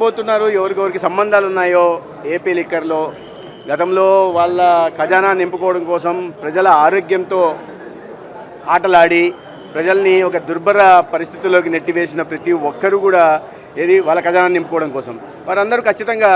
కొట్టబోతున్నారు, ఎవరికెవరికి సంబంధాలు ఉన్నాయో ఏపీ లిక్కర్లో గతంలో వాళ్ళ ఖజానా నింపుకోవడం కోసం ప్రజల ఆరోగ్యంతో ఆటలాడి ప్రజల్ని ఒక దుర్భర పరిస్థితుల్లోకి నెట్టివేసిన ప్రతి ఒక్కరూ కూడా ఏది వాళ్ళ ఖజానా నింపుకోవడం కోసం వారందరూ ఖచ్చితంగా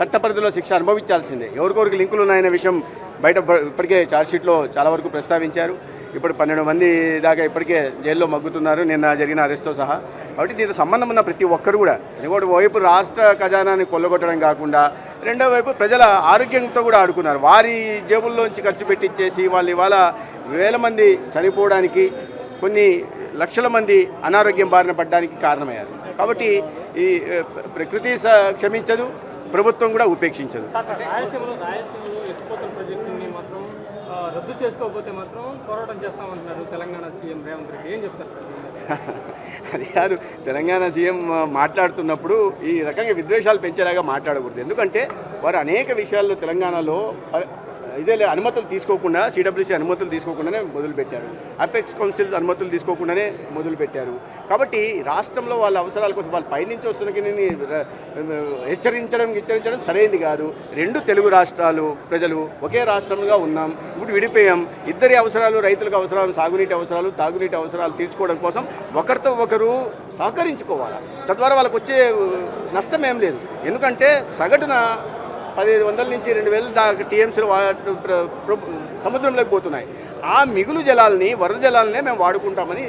చట్ట పరిధిలో శిక్ష అనుభవించాల్సిందే. ఎవరికొరికి లింకులు ఉన్నాయనే విషయం బయట ఇప్పటికే ఛార్జ్షీట్లో చాలా వరకు ప్రస్తావించారు. ఇప్పుడు 12 మంది దాకా ఇప్పటికే జైల్లో మగ్గుతున్నారు నిన్న జరిగిన అరెస్ట్తో సహా. కాబట్టి దీనికి సంబంధం ఉన్న ప్రతి ఒక్కరు కూడా ఇంకోటి వైపు రాష్ట్ర ఖజానాన్ని కొల్లగొట్టడం కాకుండా రెండో వైపు ప్రజల ఆరోగ్యంతో కూడా ఆడుకున్నారు. వారి జేబుల్లోంచి ఖర్చు పెట్టించేసి వాళ్ళు ఇవాళ వేల మంది చనిపోవడానికి, కొన్ని లక్షల మంది అనారోగ్యం బారిన పడడానికి కారణమయ్యారు. కాబట్టి ఈ ప్రకృతి క్షమించదు, ప్రభుత్వం కూడా ఉపేక్షించదు. రద్దు చేసుకోకపోతే మాత్రం పోరాటం చేస్తామంటున్నారు తెలంగాణ సీఎం రేవంత్ రెడ్డి. ఏం చెప్తారు? అది కాదు, తెలంగాణ సీఎం మాట్లాడుతున్నప్పుడు ఈ రకంగా విద్వేషాలు పెంచేలాగా మాట్లాడకూడదు. ఎందుకంటే వారు అనేక విషయాల్లో తెలంగాణలో ఇదే అనుమతులు తీసుకోకుండా, సిడబ్ల్యూసీ అనుమతులు తీసుకోకుండానే మొదలుపెట్టారు, అపెక్స్ కౌన్సిల్ అనుమతులు తీసుకోకుండానే మొదలుపెట్టారు. కాబట్టి రాష్ట్రంలో వాళ్ళ అవసరాల కోసం వాళ్ళ పైనుంచి వస్తున్న హెచ్చరించడం సరైనది కాదు. 2 తెలుగు రాష్ట్రాలు ప్రజలు ఒకే రాష్ట్రంగా ఉన్నాం, ఇప్పుడు విడిపోయాం. ఇద్దరి అవసరాలు, రైతులకు అవసరాలు, సాగునీటి అవసరాలు, తాగునీటి అవసరాలు తీర్చుకోవడం కోసం ఒకరితో ఒకరు సహకరించుకోవాలి. తద్వారా వాళ్ళకు వచ్చే నష్టం ఏం లేదు. ఎందుకంటే సగటున 1500 నుంచి 2000 దాకా టీఎంసీలు సముద్రంలోకి పోతున్నాయి. ఆ మిగులు జలాల్ని, వరద జలాలనే మేము వాడుకుంటామని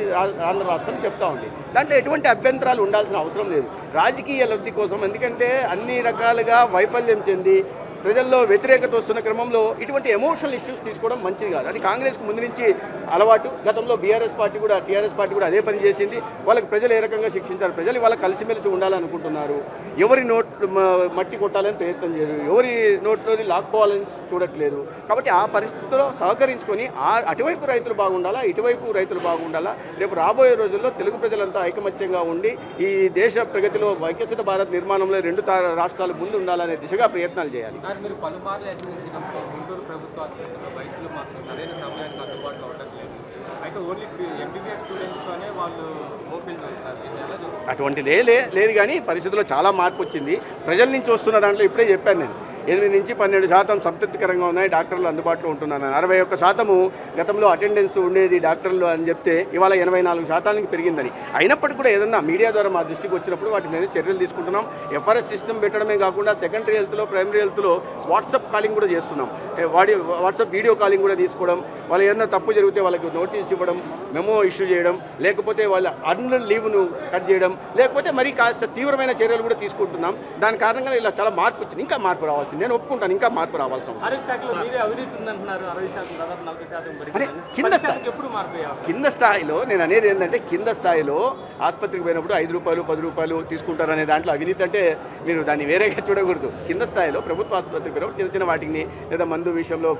ఆంధ్ర రాష్ట్రం చెప్తా ఉంది. దాంట్లో ఎటువంటి అభ్యంతరాలు ఉండాల్సిన అవసరం లేదు రాజకీయ లబ్ధి కోసం. ఎందుకంటే అన్ని రకాలుగా వైఫల్యం చెంది ప్రజల్లో వ్యతిరేకత వస్తున్న క్రమంలో ఇటువంటి ఎమోషనల్ ఇష్యూస్ తీసుకోవడం మంచిది కాదు. అది కాంగ్రెస్కి ముందు నుంచి అలవాటు. గతంలో టీఆర్ఎస్ పార్టీ కూడా అదే పని చేసింది. వాళ్ళకి ప్రజలు ఏ రకంగా శిక్షించారు? ప్రజలు వాళ్ళ కలిసిమెలిసి ఉండాలనుకుంటున్నారు. ఎవరి మట్టి కొట్టాలని ప్రయత్నం చేయరు, ఎవరి నోట్లోని లాక్కోవాలని చూడట్లేదు. కాబట్టి ఆ పరిస్థితుల్లో సహకరించుకొని అటువైపు రైతులు బాగుండాలా, ఇటువైపు రైతులు బాగుండాలా. రేపు రాబోయే రోజుల్లో తెలుగు ప్రజలంతా ఐకమత్యంగా ఉండి ఈ దేశ ప్రగతిలో వికసిత భారత్ నిర్మాణంలో 2 రాష్ట్రాలు ముందు ఉండాలనే దిశగా ప్రయత్నాలు చేయాలి. మీరు పలుమార్లు హెచ్చరించినప్పుడు గుంటూరు ప్రభుత్వ ఆసుపత్రిలో వైద్యులు మాత్రం సరైన సమయానికి అందుబాటులో ఉండట్లేదు. అయితే ఓన్లీ ఎంబీబీఎస్ స్టూడెంట్స్తోనే వాళ్ళు ఓపీలు చూస్తారు. అటువంటిదే లేదు కానీ పరిస్థితుల్లో చాలా మార్పు వచ్చింది. ప్రజల నుంచి వస్తున్న దాంట్లో ఇప్పుడే చెప్పాను నేను, 8 నుంచి 12% సంతృప్తికరంగా ఉన్నాయి, డాక్టర్లు అందుబాటులో ఉంటున్నాను. 61% గతంలో అటెండెన్స్ ఉండేది డాక్టర్లు అని చెప్తే ఇవాళ 84% పెరిగిందని. అయినప్పటికీ కూడా ఏదన్నా మీడియా ద్వారా మా దృష్టికి వచ్చినప్పుడు వాటి మీద చర్యలు తీసుకుంటున్నాం. ఎఫ్ఆర్ఎస్ సిస్టమ్ పెట్టడమే కాకుండా సెకండరీ హెల్త్లో, ప్రైమరీ హెల్త్లో వాట్సాప్ కాలింగ్ కూడా చేస్తున్నాం. వాట్సాప్ వీడియో కాలింగ్ కూడా తీసుకోవడం, వాళ్ళు ఏదైనా తప్పు జరిగితే వాళ్ళకి నోటీస్ ఇవ్వడం, మెమో ఇష్యూ చేయడం, లేకపోతే వాళ్ళ అన్నుల లీవ్ను కట్ చేయడం, లేకపోతే మరీ కాస్త తీవ్రమైన చర్యలు కూడా తీసుకుంటున్నాం. దాని కారణంగా ఇలా చాలా మార్పు వచ్చింది. ఇంకా మార్పు రావాల్సింది, నేను ఒప్పుకుంటాను. ఇంకా మార్పు రావాల్సిన కింద స్థాయిలో నేను అనేది ఏంటంటే, కింద స్థాయిలో ఆసుపత్రికి పోయినప్పుడు 5 రూపాయలు 10 రూపాయలు తీసుకుంటారు అనే దాంట్లో అవినీతి అంటే మీరు దాన్ని వేరేగా చూడకూడదు. కింద స్థాయిలో ప్రభుత్వ ఆసుపత్రికి పోయినప్పుడు చిన్న వాటిని లేదా మందు విషయంలో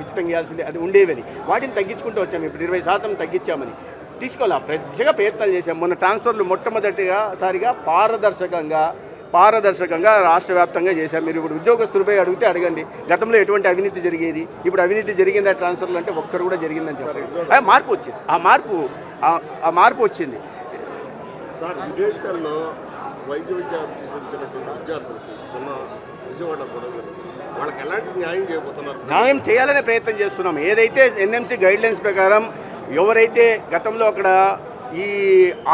ఉచితంగా ఇవ్వాల్సింది అది ఉండేవని వాటిని తగ్గించుకుంటూ వచ్చాము. ఇప్పుడు 20% తగ్గించామని తీసుకోవాలి. ప్రత్యేక ప్రయత్నాలు చేశాం. మొన్న ట్రాన్స్ఫర్లు మొట్టమొదటిసారిగా పారదర్శకంగా రాష్ట్ర వ్యాప్తంగా చేశారు. మీరు ఇప్పుడు ఉద్యోగస్తులపై అడిగితే అడగండి, గతంలో ఎటువంటి అవినీతి జరిగేది, ఇప్పుడు అవినీతి జరిగిందా ట్రాన్స్ఫర్లు అంటే ఒక్కరు కూడా జరిగిందని చెప్పారు. మార్పు వచ్చింది. ఆ మార్పు వచ్చింది. సార్, విదేశాల్లో వైద్య విద్యార్థులకు విద్యార్థులకి విజయవాడ వాళ్ళకి ఎలాంటి న్యాయం చేయబోతున్నారు? న్యాయం చేయాలనే ప్రయత్నం చేస్తున్నాం. ఏదైతే ఎన్ఎంసీ గైడ్లైన్స్ ప్రకారం ఎవరైతే గతంలో అక్కడ ఈ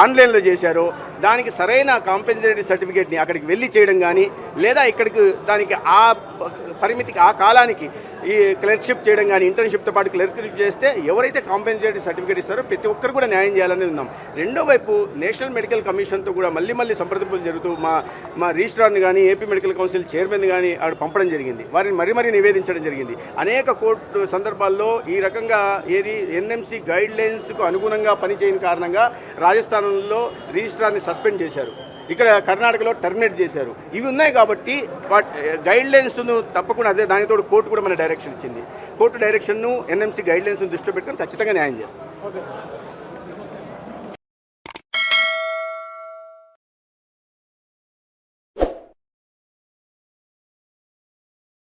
ఆన్లైన్లో చేశారో దానికి సరైన కాంపెన్సేటరీ సర్టిఫికేట్ని అక్కడికి వెళ్ళి చేయడం కానీ, లేదా ఇక్కడికి దానికి ఆ పరిమితికి ఆ కాలానికి ఈ క్లర్క్షిప్ చేయడం కానీ, ఇంటర్న్షిప్తో పాటు క్లర్క్షిప్ చేస్తే ఎవరైతే కాంపెన్సేటరీ సర్టిఫికేట్ ఇస్తారో ప్రతి ఒక్కరు కూడా న్యాయం చేయాలని ఉన్నాం. రెండో వైపు నేషనల్ మెడికల్ కమిషన్తో కూడా మళ్ళీ సంప్రదింపులు జరుగుతూ మా రిజిస్ట్రార్ని కానీ, ఏపీ మెడికల్ కౌన్సిల్ చైర్మన్ కానీ ఆవిడ పంపడం జరిగింది. వారిని మరీ నివేదించడం జరిగింది. అనేక కోర్టు సందర్భాల్లో ఈ రకంగా ఎన్ఎంసీ గైడ్లైన్స్కు అనుగుణంగా పనిచేయని కారణంగా రాజస్థాన్లో రిజిస్ట్రార్ని సస్పెండ్ చేశారు, ఇక్కడ కర్ణాటకలో టర్మినేట్ చేశారు. ఇవి ఉన్నాయి కాబట్టి గైడ్లైన్స్ను తప్పకుండా అదే దానితో కోర్టు కూడా మన డైరెక్షన్ ఇచ్చింది. కోర్టు డైరెక్షన్ను ఎన్ఎంసీ గైడ్లైన్స్ను దృష్టిలో పెట్టుకొని ఖచ్చితంగా న్యాయం చేస్తాం.